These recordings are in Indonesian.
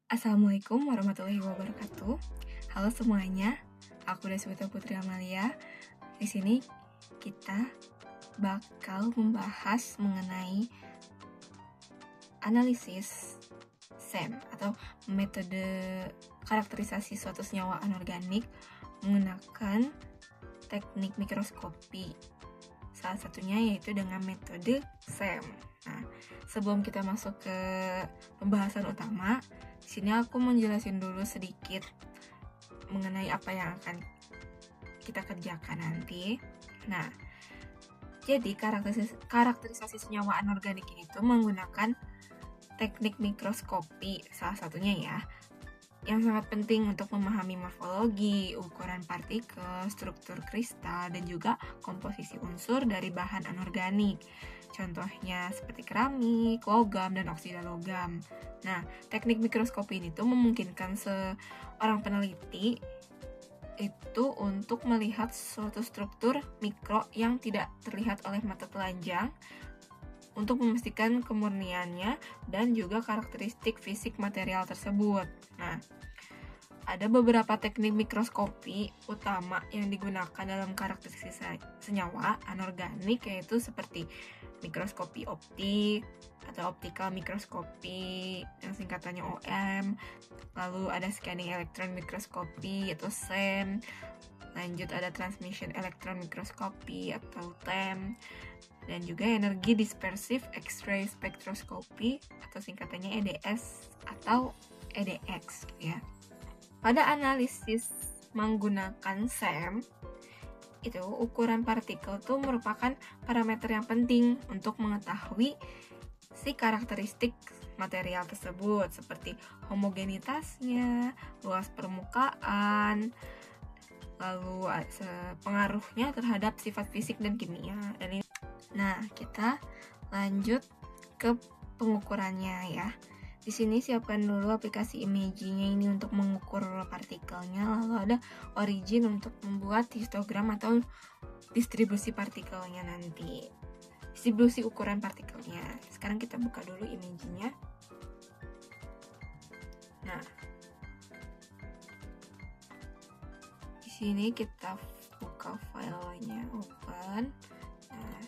Assalamualaikum warahmatullahi wabarakatuh. Halo semuanya, aku Deswita Putri Amalia. Di sini kita bakal membahas mengenai analisis SEM atau metode karakterisasi suatu senyawa anorganik menggunakan teknik mikroskopi. Salah satunya yaitu dengan metode SEM. Nah, sebelum kita masuk ke pembahasan utama, di sini aku menjelasin dulu sedikit mengenai apa yang akan kita kerjakan nanti. Nah, jadi karakterisasi senyawa anorganik ini tuh menggunakan teknik mikroskopi salah satunya ya, yang sangat penting untuk memahami morfologi, ukuran partikel, struktur kristal, dan juga komposisi unsur dari bahan anorganik. Contohnya seperti keramik, logam, dan oksida logam. Nah, teknik mikroskopi ini tuh memungkinkan seorang peneliti itu untuk melihat suatu struktur mikro yang tidak terlihat oleh mata telanjang untuk memastikan kemurniannya dan juga karakteristik fisik material tersebut. Nah, ada beberapa teknik mikroskopi utama yang digunakan dalam karakterisasi senyawa anorganik, yaitu seperti mikroskopi optik atau optical mikroskopi yang singkatannya OM, lalu ada scanning electron mikroskopi atau SEM, lanjut ada transmission electron mikroskopi atau TEM, dan juga energi dispersif X-ray spectroscopy atau singkatannya EDS atau EDX ya. Pada analisis menggunakan SEM, itu ukuran partikel itu merupakan parameter yang penting untuk mengetahui si karakteristik material tersebut seperti homogenitasnya, luas permukaan, lalu pengaruhnya terhadap sifat fisik dan kimia. Nah, kita lanjut ke pengukurannya ya. Di sini siapkan dulu aplikasi Imagy-nya ini untuk mengukur partikelnya, lalu ada Origin untuk membuat histogram atau distribusi partikelnya nanti. Distribusi ukuran partikelnya. Sekarang kita buka dulu Imagy-nya. Nah, di sini kita buka filenya, open. Nah,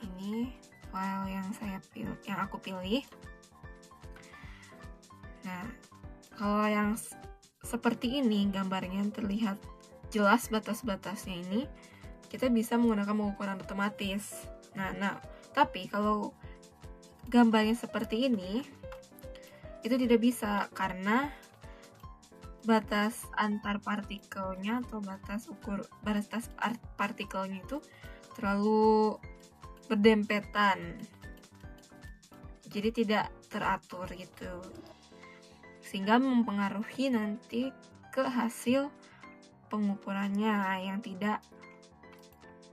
ini file yang aku pilih. Nah, kalau yang seperti ini gambarnya terlihat jelas batas-batasnya ini, kita bisa menggunakan pengukuran otomatis. Nah, tapi kalau gambarnya seperti ini, itu tidak bisa karena batas antar partikelnya atau batas partikelnya itu terlalu berdempetan. Jadi tidak teratur gitu. Sehingga mempengaruhi nanti ke hasil pengukurannya yang tidak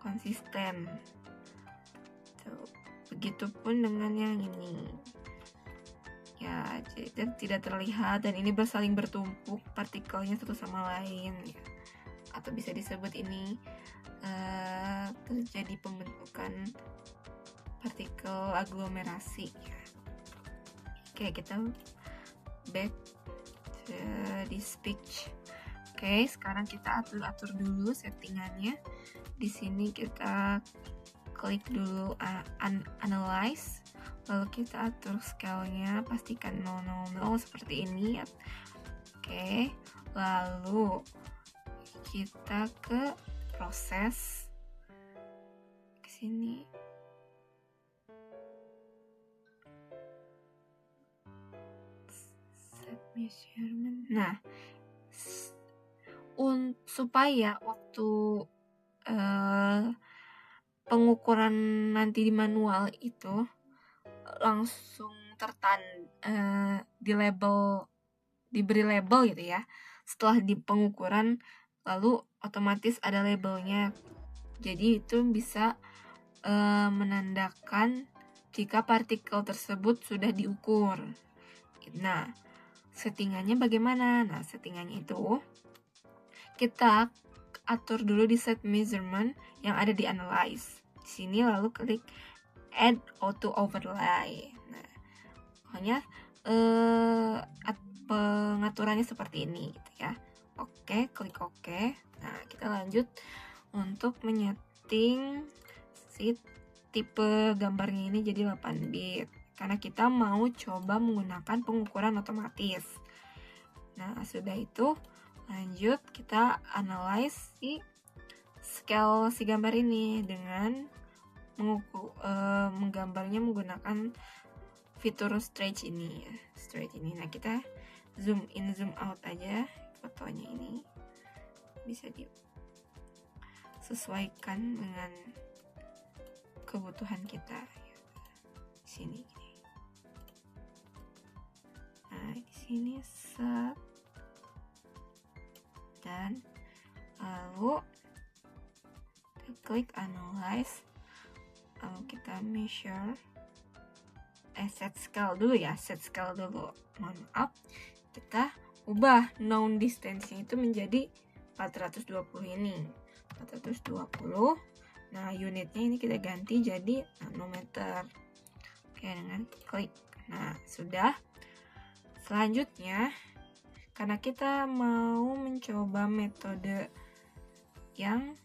konsisten. Begitupun dengan yang ini. Ya, jadi tidak terlihat dan ini bersaling bertumpuk partikelnya satu sama lain. Ya. Atau bisa disebut ini terjadi pembentukan partikel aglomerasi. Ya. Oke, kita back to this page. Oke, sekarang kita atur dulu settingannya. Di sini kita klik dulu analyze, lalu kita atur scale-nya, pastikan 000 seperti ini. Oke, lalu kita ke proses ke sini. Measurement. Nah, supaya waktu pengukuran nanti di manual itu langsung diberi label gitu ya. Setelah di pengukuran lalu otomatis ada labelnya. Jadi itu bisa menandakan jika partikel tersebut sudah diukur. Nah, settingannya bagaimana? Nah, settingannya itu kita atur dulu di set measurement yang ada di analyze. Di sini lalu klik add auto overlay. Nah, pokoknya pengaturannya seperti ini gitu ya. Oke, klik oke. Nah, kita lanjut untuk menyeting si tipe gambarnya ini jadi 8 bit karena kita mau coba menggunakan pengukuran otomatis. Nah, sudah itu lanjut kita analyze si scale si gambar ini dengan menggambarnya menggunakan fitur stretch ini ya, stretch ini. Nah, kita zoom in zoom out aja fotonya ini, bisa disesuaikan dengan kebutuhan kita ya. Di sini gini. Nah, di sini set, dan lalu kita klik analyze, lalu kita measure set scale dulu ya, set scale dulu. Mohon maaf, kita ubah known distance-nya itu menjadi 420 ini. 420. Nah, unitnya ini kita ganti jadi nanometer. Oke, dengan klik. Nah, sudah. Selanjutnya, karena kita mau mencoba metode yang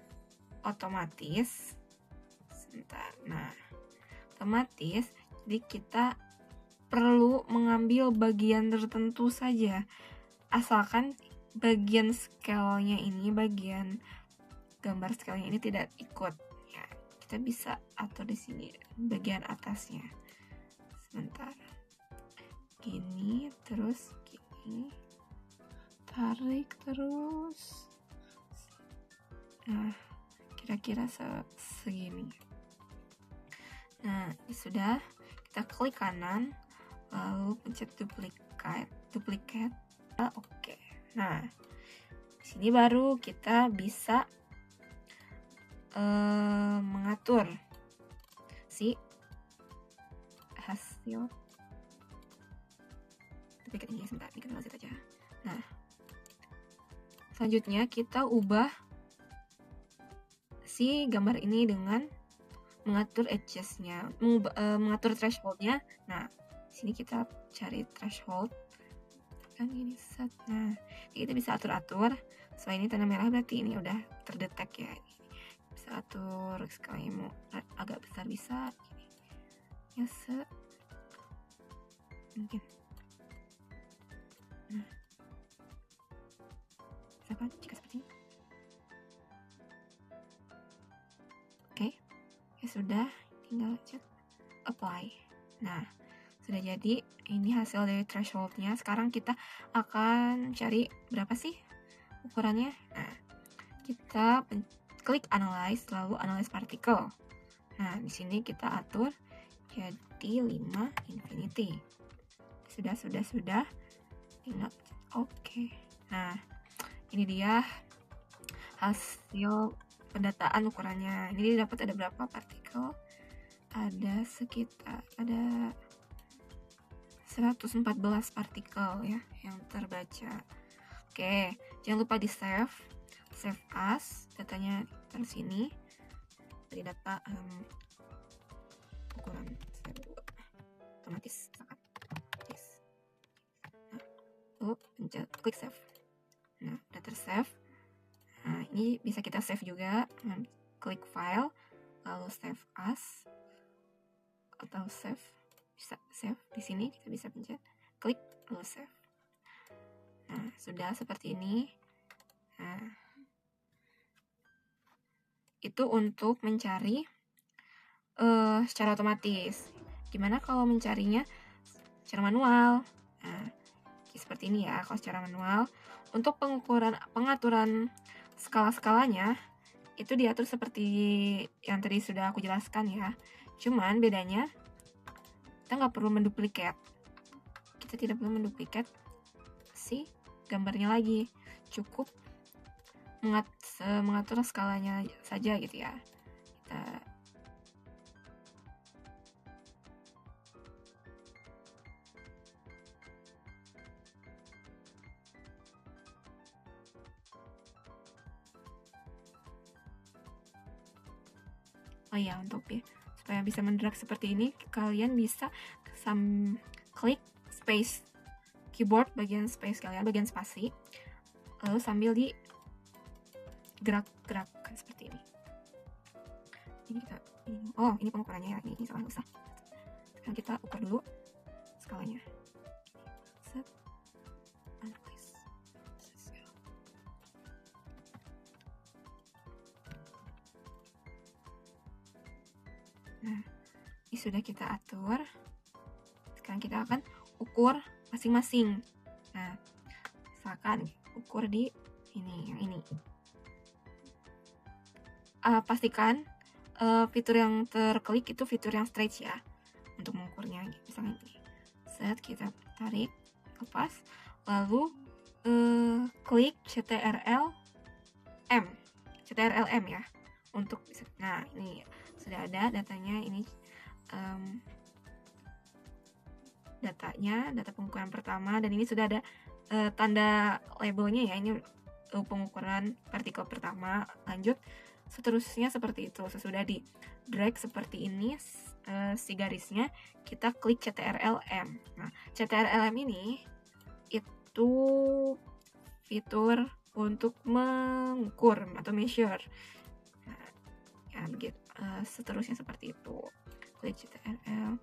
otomatis. Sebentar. Nah, otomatis, jadi kita perlu mengambil bagian tertentu saja. Asalkan bagian scale-nya ini, bagian gambar scale-nya ini tidak ikut. Ya, kita bisa atur di sini bagian atasnya. Sebentar. Gini, terus gini. Tarik terus. Nah, kira-kira segini. Nah, ini sudah. Kita klik kanan, lalu pencet duplicate. Oke. Nah, di sini baru kita bisa mengatur si hasil. Duplicate ini sebentar, bikin lanjut aja. Nah, selanjutnya kita ubah si gambar ini dengan mengatur edges-nya, mengatur threshold-nya. Nah, sini kita cari threshold. Kan ini set. Nah, kita bisa atur-atur. Soalnya ini tanda merah berarti ini udah terdetek ya. Bisa atur sekali mau agak besar bisa. Ya set. Mungkin. Nah, bisa kan jika seperti ini. Oke. Ya sudah, tinggal cek apply. Nah, sudah jadi. Ini hasil dari thresholdnya. Sekarang kita akan cari berapa sih ukurannya. Nah, kita klik analyze, lalu analyze particle. Nah, di sini kita atur jadi 5 infinity. Sudah. Tinggal oke. Nah, ini dia hasil pendataan ukurannya. Ini dapat ada berapa partikel? Ada sekitar 114 partikel ya yang terbaca. Oke, jangan lupa di save as, datanya taruh sini. Dari data ukuran otomatis. Yes. Nah, lalu pencet klik save. Nah, udah tersave. Nah, ini bisa kita save juga. Klik file, lalu save as atau save. Bisa save di sini, kita bisa pencet klik lalu save. Nah, sudah seperti ini. Nah, itu untuk mencari secara otomatis. Gimana kalau mencarinya secara manual? Nah, seperti ini ya. Kalau secara manual, untuk pengaturan skala-skalanya itu diatur seperti yang tadi sudah aku jelaskan ya. Cuman bedanya kita nggak perlu menduplikat. Kita tidak perlu menduplikat si gambarnya lagi. Cukup mengatur skalanya saja gitu ya. Kita oh ya, untuk supaya bisa mendrag seperti ini, kalian bisa klik space keyboard bagian space kalian, bagian spasi, lalu sambil di gerak-gerakkan seperti ini. Ini pengukurannya ya, ini salah usah. Sekarang kita ukur dulu skalanya. Set, analyze, set. Nah, ini sudah kita atur. Sekarang kita akan ukur masing-masing. Nah, misalkan ukur di yang ini. Pastikan fitur yang terklik itu fitur yang stretch ya, untuk mengukurnya. Misalnya ini, set, kita tarik, lepas, lalu klik CTRL-M ya, untuk bisa. Nah, ini sudah ada datanya. Ini data pengukuran pertama, dan ini sudah ada tanda labelnya ya. Ini pengukuran partikel pertama. Lanjut seterusnya seperti itu. Sesudah di drag seperti ini si garisnya, kita klik CTRL-M. Nah, CTRL-M ini itu fitur untuk mengukur atau measure. Nah, ya begitu. Seterusnya seperti itu. Klik CTRL.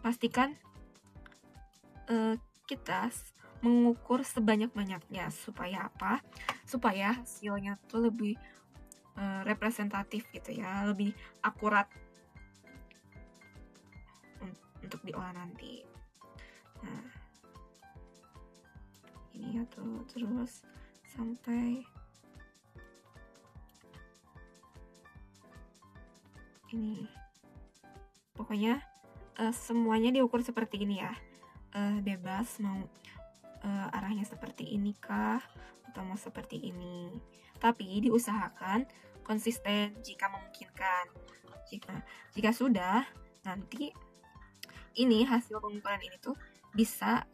Pastikan kita mengukur sebanyak-banyaknya. Supaya apa? Supaya hasilnya tuh lebih representatif gitu ya, lebih akurat untuk diolah nanti. Nah, ini ya tuh, terus sampai ini. Pokoknya semuanya diukur seperti ini ya. Bebas mau arahnya seperti ini kah, atau mau seperti ini. Tapi diusahakan konsisten jika memungkinkan. Jika sudah, nanti ini hasil pengukuran ini tuh bisa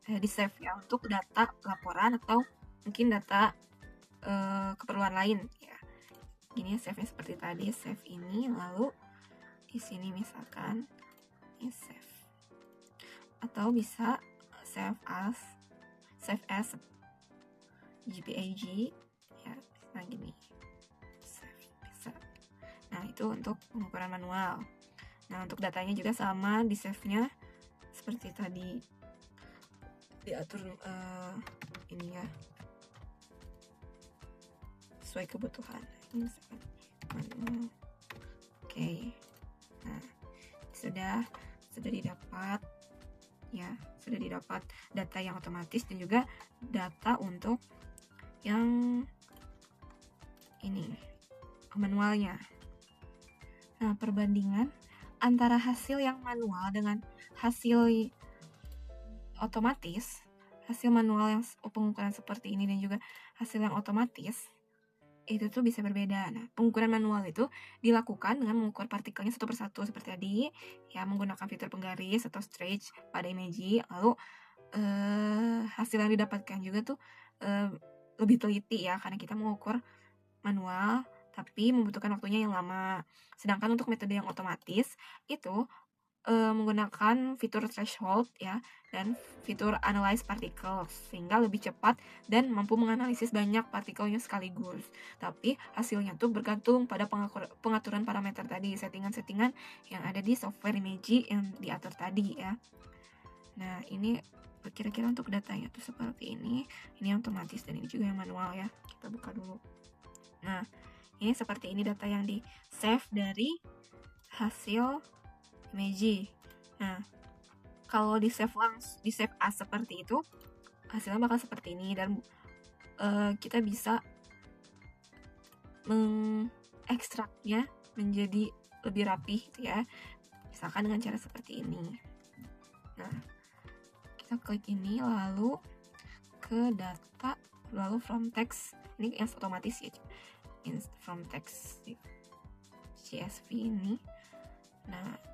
di-save ya, untuk data laporan atau mungkin data keperluan lain ya. Gini, save-nya seperti tadi, save ini, lalu di sini misalkan ini save, atau bisa save as JPEG ya, bisa gini, save, bisa. Nah, itu untuk pengukuran manual. Nah, untuk datanya juga sama, di save-nya seperti tadi, diatur ini ya, sesuai kebutuhan. Ini misalkan manual. Oke. Nah, sudah didapat ya, sudah didapat data yang otomatis dan juga data untuk yang ini manualnya. Nah, perbandingan antara hasil yang manual dengan hasil otomatis, hasil manual yang pengukuran seperti ini dan juga hasil yang otomatis itu tuh bisa berbeda. Nah, pengukuran manual itu dilakukan dengan mengukur partikelnya satu persatu seperti tadi ya, menggunakan fitur penggaris atau stretch pada image. Lalu hasil yang didapatkan juga tuh lebih teliti ya, karena kita mengukur manual tapi membutuhkan waktunya yang lama. Sedangkan untuk metode yang otomatis itu menggunakan fitur threshold ya, dan fitur analyze particles, sehingga lebih cepat dan mampu menganalisis banyak partikelnya sekaligus. Tapi hasilnya tuh bergantung pada pengaturan parameter tadi, settingan-settingan yang ada di software image yang diatur tadi ya. Nah, ini kira-kira untuk datanya tuh seperti ini. Ini yang otomatis dan ini juga yang manual ya. Kita buka dulu. Nah, ini seperti ini data yang di save dari hasil image. Nah, kalau di save as seperti itu, hasilnya bakal seperti ini, dan kita bisa mengekstraknya menjadi lebih rapi gitu ya, misalkan dengan cara seperti ini. Nah, kita klik ini, lalu ke data, lalu from text, ini yang otomatis ya, from text CSV ini. Nah,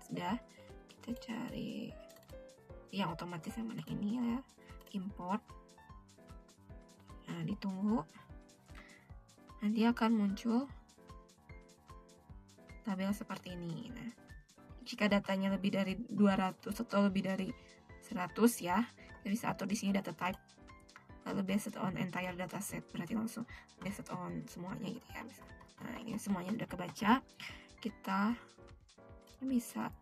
sudah, kita cari yang otomatis yang mana ini ya, import. Nah, ditunggu, nanti akan muncul tabel seperti ini. Nah, jika datanya lebih dari 200 atau lebih dari 100 ya, kita bisa atur di sini data type, lalu based on entire dataset, berarti langsung based on semuanya gitu ya. Nah, ini semuanya udah kebaca, kita bisa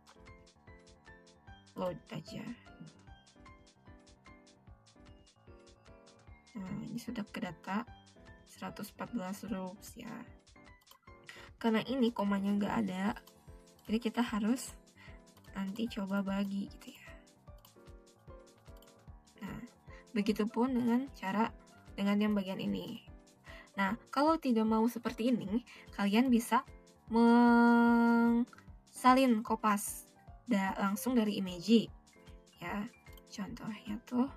load aja. Nah, ini sudah ke data 114 rows ya. Karena ini komanya nggak ada, jadi kita harus nanti coba bagi gitu ya. Nah, begitupun dengan yang bagian ini. Nah, kalau tidak mau seperti ini, kalian bisa salin kopas langsung dari Imagy ya. Contohnya tuh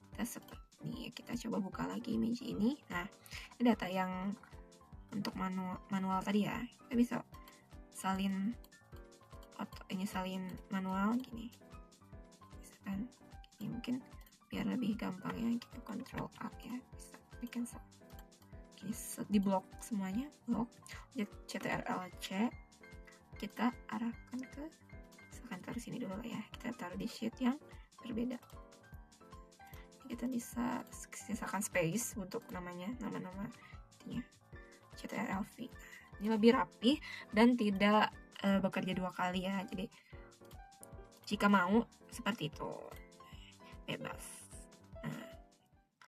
kita seperti ini. Kita coba buka lagi Imagy ini. Nah, ini data yang untuk manual tadi ya. Kita bisa salin salin manual gini. Misalkan ini mungkin biar lebih gampang ya, kita Ctrl A ya, bisa bikin gini, di blok semuanya, blok CTRL-C, kita arahkan ke, misalkan taruh sini dulu ya, kita taruh di sheet yang berbeda. Kita bisa sisakan space untuk nama-nama intinya, CTRL-V. Ini lebih rapi dan tidak bekerja 2 kali ya, jadi jika mau seperti itu bebas. Nah,